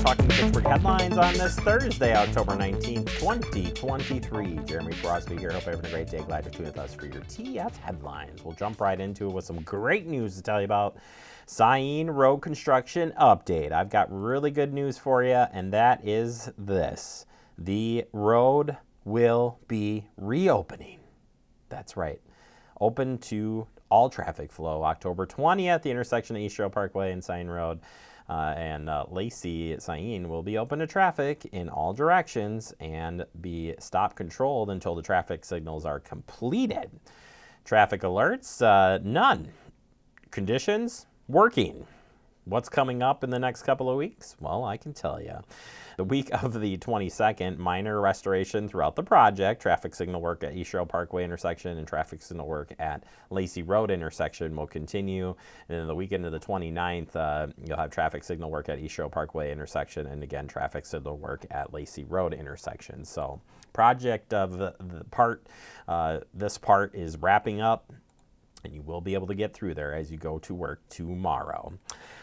Talking Fitchburg headlines on this Thursday, October 19th, 2023. Jeremy Crosby here. Hope you're having a great day. Glad you're tuning with us for your TF headlines. We'll jump right into it with some great news to tell you about. SYENE road construction update. I've got really good news for you, and that is this. The road will be reopening. That's right. Open to all traffic flow October 20th, the intersection of East Shore Parkway and SYENE Road. Lacey SYENE will be open to traffic in all directions and be stop controlled until the traffic signals are completed. Traffic alerts, none. Conditions, working. What's coming up in the next couple of weeks? Well, I can tell you. The week of the 22nd, minor restoration throughout the project. Traffic signal work at East Shore Parkway intersection and traffic signal work at Lacey Road intersection will continue. And then the weekend of the 29th, you'll have traffic signal work at East Shore Parkway intersection and again, traffic signal work at Lacey Road intersection. So project of the part, this part is wrapping up. And you will be able to get through there as you go to work tomorrow.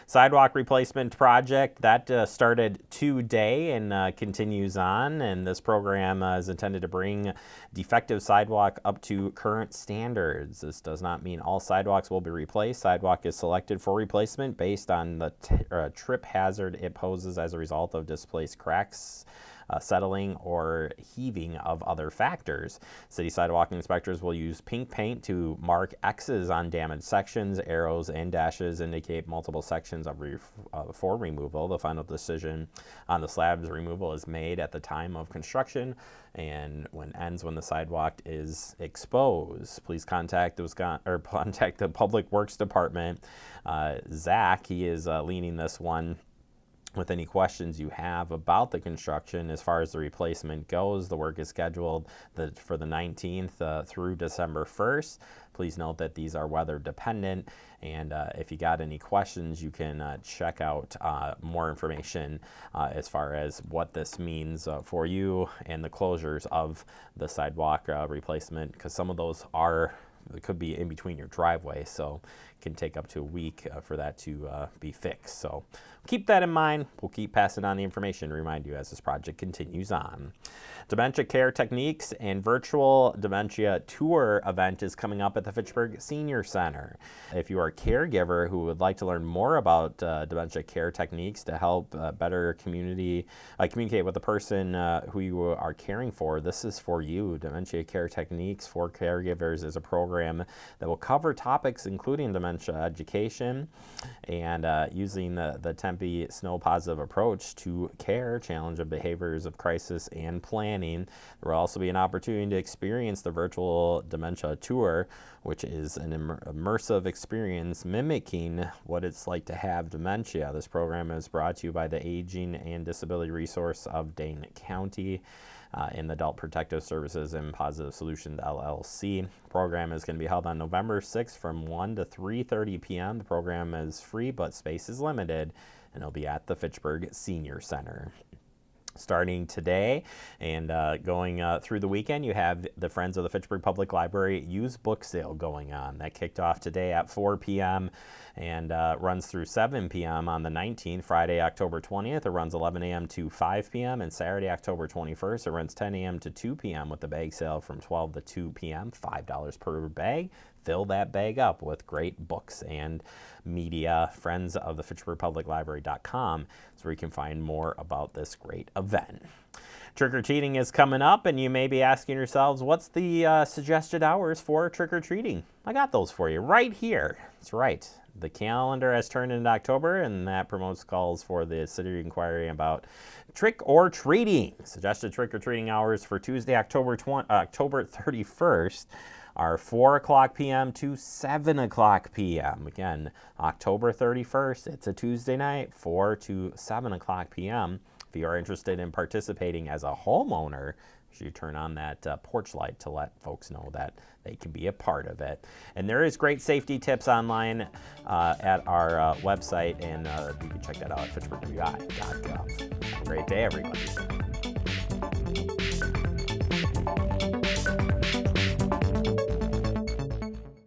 Sidewalk replacement project, that started today and continues on. And this program is intended to bring defective sidewalk up to current standards. This does not mean all sidewalks will be replaced. Sidewalk is selected for replacement based on the trip hazard it poses as a result of displaced cracks, settling or heaving of other factors. City sidewalk inspectors will use pink paint to mark X's on damaged sections. Arrows and dashes indicate multiple sections for removal. The final decision on the slab's removal is made at the time of construction and ends when the sidewalk is exposed. Please contact the Public Works Department. Zach, he is leading this one. With any questions you have about the construction as far as the replacement goes, the work is scheduled for the 19th through December 1st. Please note that these are weather dependent, and if you got any questions, you can check out more information as far as what this means for you and the closures of the sidewalk replacement, because some of those it could be in between your driveway, so it can take up to a week for that to be fixed. So keep that in mind. We'll keep passing on the information, remind you as this project continues on. Dementia Care Techniques and Virtual Dementia Tour event is coming up at the Fitchburg Senior Center. If you are a caregiver who would like to learn more about dementia care techniques to help better communicate with the person who you are caring for, this is for you. Dementia Care Techniques for Caregivers is a program that will cover topics including dementia education and using the Tempe Snow Positive approach to care, challenge of behaviors of crisis and planning. There will also be an opportunity to experience the virtual dementia tour, which is an immersive experience mimicking what it's like to have dementia. This program is brought to you by the Aging and Disability Resource of Dane County in the Adult Protective Services and Positive Solutions LLC. The program is going to be held on November 6th from 1 to 3:30 p.m. The program is free, but space is limited, and it'll be at the Fitchburg Senior Center. Starting today and going through the weekend, you have the Friends of the Fitchburg Public Library used book sale going on. That kicked off today at 4 p.m. and runs through 7 p.m. on the 19th. Friday, October 20th, it runs 11 a.m. to 5 p.m. And Saturday, October 21st, it runs 10 a.m. to 2 p.m. with the bag sale from 12 to 2 p.m., $5 per bag. Fill that bag up with great books and media. Friends of the Fitchburg Public Library.com is where you can find more about this great event. Trick-or-treating is coming up, and you may be asking yourselves, what's the suggested hours for trick-or-treating? I got those for you right here. That's right. The calendar has turned into October, and that promotes calls for the city inquiry about trick-or-treating. Suggested trick-or-treating hours for Tuesday, October 31st are 4 o'clock p.m. to 7 o'clock p.m. Again, October 31st, it's a Tuesday night, 4 to 7 o'clock p.m. If you are interested in participating as a homeowner, you turn on that porch light to let folks know that they can be a part of it. And there is great safety tips online at our website, and you can check that out at fitchburgwi.gov. Have a great day, everybody.